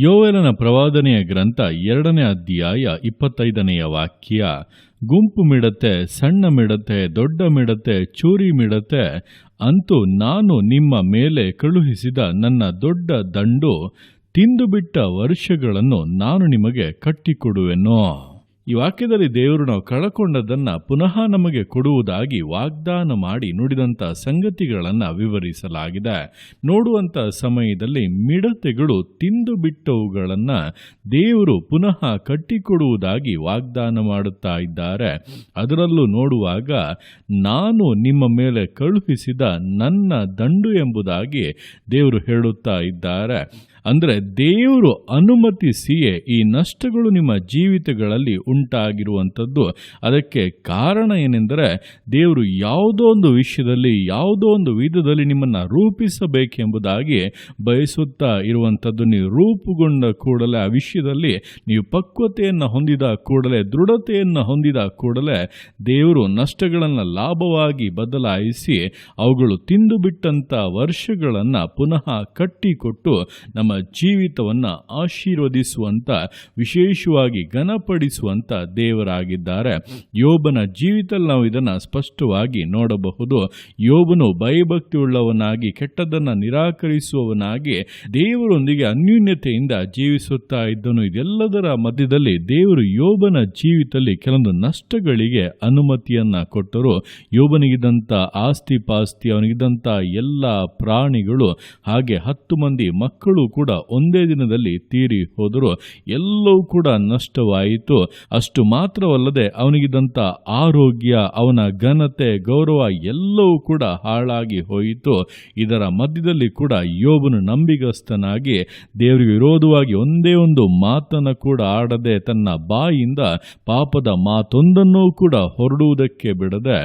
ಯೋವೇಲನ ಪ್ರವಾದನೆಯ ಗ್ರಂಥ 2ನೇ ಅಧ್ಯಾಯ 25ನೇ ವಾಕ್ಯ. ಗುಂಪು ಮಿಡತೆ, ಸಣ್ಣ ಮಿಡತೆ, ದೊಡ್ಡ ಮಿಡತೆ, ಚೂರಿ ಮಿಡತೆ, ಅಂತೂ ನಾನು ನಿಮ್ಮ ಮೇಲೆ ಕಳುಹಿಸಿದ ನನ್ನ ದೊಡ್ಡ ದಂಡು ತಿಂದುಬಿಟ್ಟ ವರ್ಷಗಳನ್ನು ನಾನು ನಿಮಗೆ ಕಟ್ಟಿಕೊಡುವೆನೋ. ಈ ವಾಕ್ಯದಲ್ಲಿ ದೇವರು ನಾವು ಕಳಕೊಂಡದನ್ನು ಪುನಃ ನಮಗೆ ಕೊಡುವುದಾಗಿ ವಾಗ್ದಾನ ಮಾಡಿ ನುಡಿದಂಥ ಸಂಗತಿಗಳನ್ನು ವಿವರಿಸಲಾಗಿದೆ. ನೋಡುವಂಥ ಸಮಯದಲ್ಲಿ ಮಿಡತೆಗಳು ತಿಂದು ಬಿಟ್ಟವುಗಳನ್ನು ದೇವರು ಪುನಃ ಕಟ್ಟಿಕೊಡುವುದಾಗಿ ವಾಗ್ದಾನ ಮಾಡುತ್ತಾ ಇದ್ದಾರೆ. ಅದರಲ್ಲೂ ನೋಡುವಾಗ ನಾನು ನಿಮ್ಮ ಮೇಲೆ ಕಳುಹಿಸಿದ ನನ್ನ ದಂಡು ಎಂಬುದಾಗಿ ದೇವರು ಹೇಳುತ್ತಾ ಇದ್ದಾರೆ. ಅಂದರೆ ದೇವರು ಅನುಮತಿಸಿಯೇ ಈ ನಷ್ಟಗಳು ನಿಮ್ಮ ಜೀವಿತಗಳಲ್ಲಿ ಉಂಟಾಗಿರುವಂಥದ್ದು. ಅದಕ್ಕೆ ಕಾರಣ ಏನೆಂದರೆ ದೇವರು ಯಾವುದೋ ಒಂದು ವಿಷಯದಲ್ಲಿ, ಯಾವುದೋ ಒಂದು ವಿಧದಲ್ಲಿ ನಿಮ್ಮನ್ನು ರೂಪಿಸಬೇಕೆಂಬುದಾಗಿ ಬಯಸುತ್ತಾ ಇರುವಂಥದ್ದು. ನೀವು ರೂಪುಗೊಂಡ ಕೂಡಲೇ ಆ ವಿಷಯದಲ್ಲಿ ನೀವು ಪಕ್ವತೆಯನ್ನು ಹೊಂದಿದ ಕೂಡಲೇ, ದೃಢತೆಯನ್ನು ಹೊಂದಿದ ಕೂಡಲೇ ದೇವರು ನಷ್ಟಗಳನ್ನು ಲಾಭವಾಗಿ ಬದಲಾಯಿಸಿ ಅವುಗಳು ತಿಂದು ಬಿಟ್ಟಂಥ ವರ್ಷಗಳನ್ನು ಪುನಃ ಕಟ್ಟಿಕೊಟ್ಟು ನಮ್ಮ ಜೀವಿತವನ್ನು ಆಶೀರ್ವದಿಸುವಂತ, ವಿಶೇಷವಾಗಿ ಘನಪಡಿಸುವಂತ ದೇವರಾಗಿದ್ದಾರೆ. ಯೋಬನ ಜೀವಿತದಲ್ಲಿ ನಾವು ಇದನ್ನು ಸ್ಪಷ್ಟವಾಗಿ ನೋಡಬಹುದು. ಯೋಬನು ಭಯಭಕ್ತಿಯುಳ್ಳವನಾಗಿ, ಕೆಟ್ಟದ್ದನ್ನು ನಿರಾಕರಿಸುವವನಾಗಿ, ದೇವರೊಂದಿಗೆ ಅನ್ಯೂನ್ಯತೆಯಿಂದ ಜೀವಿಸುತ್ತಾ ಇದ್ದನು. ಇದೆಲ್ಲದರ ಮಧ್ಯದಲ್ಲಿ ದೇವರು ಯೋಬನ ಜೀವಿತದಲ್ಲಿ ಕೆಲವೊಂದು ನಷ್ಟಗಳಿಗೆ ಅನುಮತಿಯನ್ನ ಕೊಟ್ಟರು. ಯೋಬನಿಗಿದ್ದಂಥ ಆಸ್ತಿ ಪಾಸ್ತಿ, ಅವನಿಗಿದ್ದಂಥ ಎಲ್ಲ ಪ್ರಾಣಿಗಳು, ಹಾಗೆ 10 ಮಂದಿ ಮಕ್ಕಳು ಕೂಡ ಒಂದೇ ದಿನದಲ್ಲಿ ತೀರಿ ಹೋದರು. ಎಲ್ಲವೂ ಕೂಡ ನಷ್ಟವಾಯಿತು. ಅಷ್ಟು ಮಾತ್ರವಲ್ಲದೆ ಅವನಿಗಿದ್ದಂಥ ಆರೋಗ್ಯ, ಅವನ ಘನತೆ, ಗೌರವ ಎಲ್ಲವೂ ಕೂಡ ಹಾಳಾಗಿ ಹೋಯಿತು. ಇದರ ಮಧ್ಯದಲ್ಲಿ ಕೂಡ ಯೋಬನು ನಂಬಿಗಸ್ತನಾಗಿ ದೇವರಿಗೆ ವಿರೋಧವಾಗಿ ಒಂದೇ ಒಂದು ಮಾತನ್ನು ಕೂಡ ಆಡದೆ, ತನ್ನ ಬಾಯಿಯಿಂದ ಪಾಪದ ಮಾತೊಂದನ್ನೂ ಕೂಡ ಹೊರಡುವುದಕ್ಕೆ ಬಿಡದೆ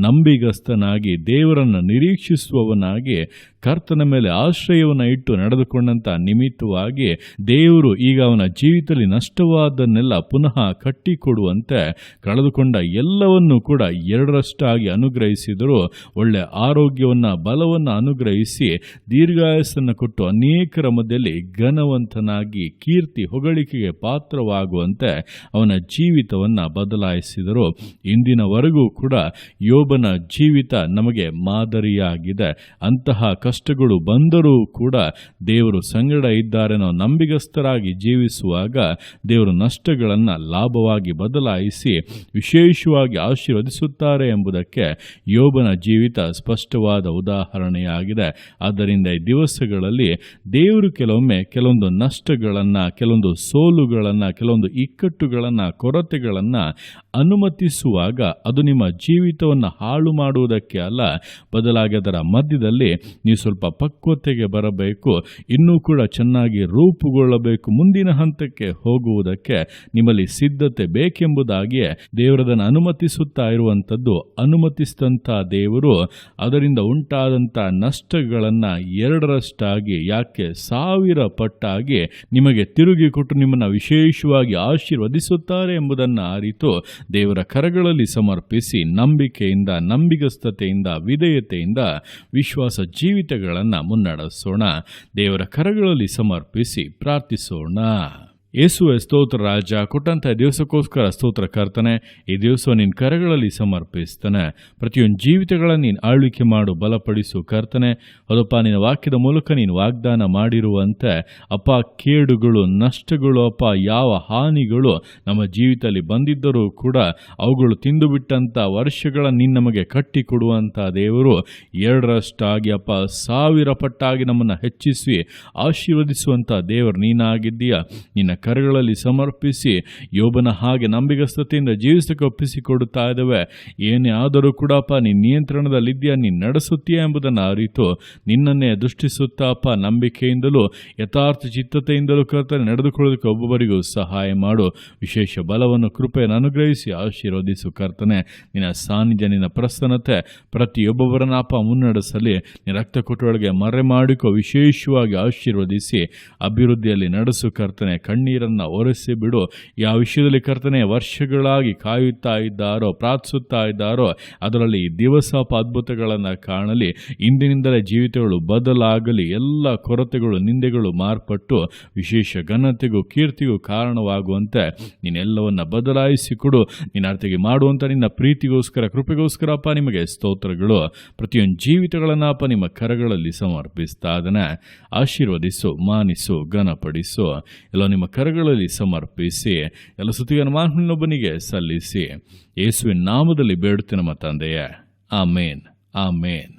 ನಂಬಿಗಸ್ತನಾಗಿ, ದೇವರನ್ನು ನಿರೀಕ್ಷಿಸುವವನಾಗಿ, ಕರ್ತನ ಮೇಲೆ ಆಶ್ರಯವನ್ನು ಇಟ್ಟು ನಡೆದುಕೊಂಡಂತ ನಿಮಿತ್ತವಾಗಿ ದೇವರು ಈಗ ಅವನ ಜೀವಿತದಲ್ಲಿ ನಷ್ಟವಾದನ್ನೆಲ್ಲ ಪುನಃ ಕಟ್ಟಿಕೊಡುವಂತೆ ಕಳೆದುಕೊಂಡ ಎಲ್ಲವನ್ನೂ ಕೂಡ 2ರಷ್ಟಾಗಿ ಅನುಗ್ರಹಿಸಿದರು. ಒಳ್ಳೆ ಆರೋಗ್ಯವನ್ನು, ಬಲವನ್ನು ಅನುಗ್ರಹಿಸಿ ದೀರ್ಘಾಯಸ್ಸನ್ನು ಕೊಟ್ಟು ಅನೇಕರ ಮಧ್ಯದಲ್ಲಿ ಘನವಂತನಾಗಿ, ಕೀರ್ತಿ ಹೊಗಳಿಕೆಗೆ ಪಾತ್ರವಾಗುವಂತೆ ಅವನ ಜೀವಿತವನ್ನು ಬದಲಾಯಿಸಿದರು. ಇಂದಿನವರೆಗೂ ಕೂಡ ಯೋಬನ ಜೀವಿತ ನಮಗೆ ಮಾದರಿಯಾಗಿದೆ. ಅಂತಹ ಕಷ್ಟಗಳು ಬಂದರೂ ಕೂಡ ದೇವರು ಸಂಗಡ ಇದ್ದಾರೆ. ನಾವು ನಂಬಿಗಸ್ತರಾಗಿ ಜೀವಿಸುವಾಗ ದೇವರು ನಷ್ಟಗಳನ್ನು ಲಾಭವಾಗಿ ಬದಲಾಯಿಸಿ ವಿಶೇಷವಾಗಿ ಆಶೀರ್ವದಿಸುತ್ತಾರೆ ಎಂಬುದಕ್ಕೆ ಯೋಬನ ಜೀವಿತ ಸ್ಪಷ್ಟವಾದ ಉದಾಹರಣೆಯಾಗಿದೆ. ಆದ್ದರಿಂದ ಈ ದಿವಸಗಳಲ್ಲಿ ದೇವರು ಕೆಲವೊಂದು ನಷ್ಟಗಳನ್ನು, ಕೆಲವೊಂದು ಸೋಲುಗಳನ್ನು, ಕೆಲವೊಂದು ಇಕ್ಕಟ್ಟುಗಳನ್ನು, ಕೊರತೆಗಳನ್ನು ಅನುಮತಿಸುವಾಗ ಅದು ನಿಮ್ಮ ಜೀವಿತವನ್ನು ಹಾಳು ಮಾಡುವುದಕ್ಕೆ ಅಲ್ಲ, ಬದಲಾಗಿ ಅದರ ಮಧ್ಯದಲ್ಲಿ ನೀವು ಸ್ವಲ್ಪ ಪಕ್ವತೆಗೆ ಬರಬೇಕು, ಇನ್ನೂ ಕೂಡ ಚೆನ್ನಾಗಿ ರೂಪುಗೊಳ್ಳಬೇಕು, ಮುಂದಿನ ಹಂತಕ್ಕೆ ಹೋಗುವುದಕ್ಕೆ ನಿಮ್ಮಲ್ಲಿ ಸಿದ್ಧತೆ ಬೇಕೆಂಬುದಾಗಿಯೇ ದೇವರದನ್ನು ಅನುಮತಿಸುತ್ತಾ ಇರುವಂಥದ್ದು. ಅನುಮತಿಸಿದಂಥ ದೇವರು ಅದರಿಂದ ಉಂಟಾದಂಥ ನಷ್ಟಗಳನ್ನು 2ರಷ್ಟಾಗಿ, ಯಾಕೆ 1000 ಪಟ್ಟಾಗಿ ನಿಮಗೆ ತಿರುಗಿ ಕೊಟ್ಟು ನಿಮ್ಮನ್ನು ವಿಶೇಷವಾಗಿ ಆಶೀರ್ವದಿಸುತ್ತಾರೆ ಎಂಬುದನ್ನು ಅರಿತು ದೇವರ ಕರಗಳಲ್ಲಿ ಸಮರ್ಪಿಸಿ ನಂಬಿಕೆಯಿಂದ, ನಂಬಿಗಸ್ತತೆಯಿಂದ, ವಿಧೇಯತೆಯಿಂದ ವಿಶ್ವಾಸ ಜೀವಿತಗಳನ್ನು ಮುನ್ನಡೆಸೋಣ. ದೇವರ ಕರಗಳಲ್ಲಿ ಸಮರ್ಪಿಸಿ ಪ್ರಾರ್ಥಿಸೋಣ. ಯೇಸುವೆ ಸ್ತೋತ್ರ ರಾಜ, ಕೊಟ್ಟಂಥ ದಿವಸಕ್ಕೋಸ್ಕರ ಸ್ತೋತ್ರ ಕರ್ತನೆ. ಈ ದಿವಸ ನಿನ್ನ ಕರಗಳಲ್ಲಿ ಸಮರ್ಪಿಸ್ತಾನೆ. ಪ್ರತಿಯೊಂದು ಜೀವಿತಗಳನ್ನು ನೀನು ಆಳ್ವಿಕೆ ಮಾಡು, ಬಲಪಡಿಸು ಕರ್ತನೆ. ಅದಪ್ಪ, ನಿನ್ನ ವಾಕ್ಯದ ಮೂಲಕ ನೀನು ವಾಗ್ದಾನ ಮಾಡಿರುವಂತೆ ಅಪ್ಪ, ಕೇಡುಗಳು, ನಷ್ಟಗಳು, ಅಪ್ಪ, ಯಾವ ಹಾನಿಗಳು ನಮ್ಮ ಜೀವಿತದಲ್ಲಿ ಬಂದಿದ್ದರೂ ಕೂಡ ಅವುಗಳು ತಿಂದು ಬಿಟ್ಟಂಥ ವರ್ಷಗಳನ್ನು ನೀನು ನಮಗೆ ಕಟ್ಟಿಕೊಡುವಂಥ ದೇವರು 2ರಷ್ಟಾಗಿ ಅಪ್ಪ 1000 ಪಟ್ಟಾಗಿ ನಮ್ಮನ್ನು ಹೆಚ್ಚಿಸಿ ಆಶೀರ್ವದಿಸುವಂಥ ದೇವರು ನೀನಾಗಿದ್ದೀಯ. ನಿನ್ನ ಕರಗಳಲ್ಲಿ ಸಮರ್ಪಿಸಿ ಯೋಬನ ಹಾಗೆ ನಂಬಿಗಸ್ತತೆಯಿಂದ ಜೀವಿಸಕ್ಕೆ ಒಪ್ಪಿಸಿಕೊಡುತ್ತಾ ಇದ್ದೇವೆ. ಏನೇ ಆದರೂ ಕೂಡಪ್ಪ ನಿನ್ನ ನಿಯಂತ್ರಣದಲ್ಲಿದ್ದೀಯ, ನೀನು ನಡೆಸುತ್ತೀಯ ಎಂಬುದನ್ನು ಅರಿತು ನಿನ್ನನ್ನೇ ದೃಷ್ಟಿಸುತ್ತಾಪ ನಂಬಿಕೆಯಿಂದಲೂ ಯಥಾರ್ಥ ಚಿತ್ತತೆಯಿಂದಲೂ ಕರ್ತನೆ ನಡೆದುಕೊಳ್ಳೋದಕ್ಕೆ ಒಬ್ಬೊಬ್ಬರಿಗೂ ಸಹಾಯ ಮಾಡು. ವಿಶೇಷ ಬಲವನ್ನು, ಕೃಪೆಯನ್ನು ಅನುಗ್ರಹಿಸಿ ಆಶೀರ್ವದಿಸು ಕರ್ತನೆ. ನಿನ್ನ ಸಾನ್ನಿಧ್ಯ, ನಿನ್ನ ಪ್ರಸನ್ನತೆ ಪ್ರತಿಯೊಬ್ಬೊಬ್ಬರನ್ನಪ್ಪ ಮುನ್ನಡೆಸಲಿ. ನಿನ್ನ ರಕ್ತ ಕೊಟ್ಟೊಳಗೆ ಮರೆ ಮಾಡಿಕೊ, ವಿಶೇಷವಾಗಿ ಆಶೀರ್ವದಿಸಿ ಅಭಿವೃದ್ಧಿಯಲ್ಲಿ ನಡೆಸು ಕರ್ತನೆ. ಕಣ್ಣೀರು ಕಣ್ಣೀರನ್ನು ಒರೆಸಿ ಬಿಡು. ಯಾವ ವಿಷಯದಲ್ಲಿ ಕರ್ತನೆ ವರ್ಷಗಳಾಗಿ ಕಾಯುತ್ತಾ ಇದ್ದಾರೋ, ಪ್ರಾರ್ಥಿಸುತ್ತಾ ಇದ್ದಾರೋ, ಅದರಲ್ಲಿ ದಿವಸ ಅದ್ಭುತಗಳನ್ನು ಕಾಣಲಿ. ಇಂದಿನಿಂದಲೇ ಜೀವಿತಗಳು ಬದಲಾಗಲಿ. ಎಲ್ಲ ಕೊರತೆಗಳು, ನಿಂದೆಗಳು ಮಾರ್ಪಟ್ಟು ವಿಶೇಷ ಘನತೆಗೂ ಕೀರ್ತಿಗೂ ಕಾರಣವಾಗುವಂತೆ ನೀನೆಲ್ಲವನ್ನ ಬದಲಾಯಿಸಿಕೊಡು. ನಿನ್ನ ಅರ್ಥಗೆ ಮಾಡುವಂಥ ನಿನ್ನ ಪ್ರೀತಿಗೋಸ್ಕರ, ಕೃಪೆಗೋಸ್ಕರಪ್ಪ ನಿಮಗೆ ಸ್ತೋತ್ರಗಳು. ಪ್ರತಿಯೊಂದು ಜೀವಿತಗಳನ್ನಪ್ಪ ನಿಮ್ಮ ಕರಗಳಲ್ಲಿ ಸಮರ್ಪಿಸ್ತಾ ಅದನ್ನ ಆಶೀರ್ವದಿಸು, ಮಾನಿಸು, ಘನಪಡಿಸು. ಎಲ್ಲ ನಿಮ್ಮ ಕರಗಳಲ್ಲಿ ಸಮರ್ಪಿಸಿ ಎಲ್ಲ ಸ್ತುತಿಯನ್ನು ಮಾನವನೊಬ್ಬನಿಗೆ ಸಲ್ಲಿಸಿ ಯೇಸುವಿನ ನಾಮದಲ್ಲಿ ಬೇಡುತ್ತೆ ನಮ್ಮ ತಂದೆಯೇ. ಆಮೇನ್, ಆಮೇನ್.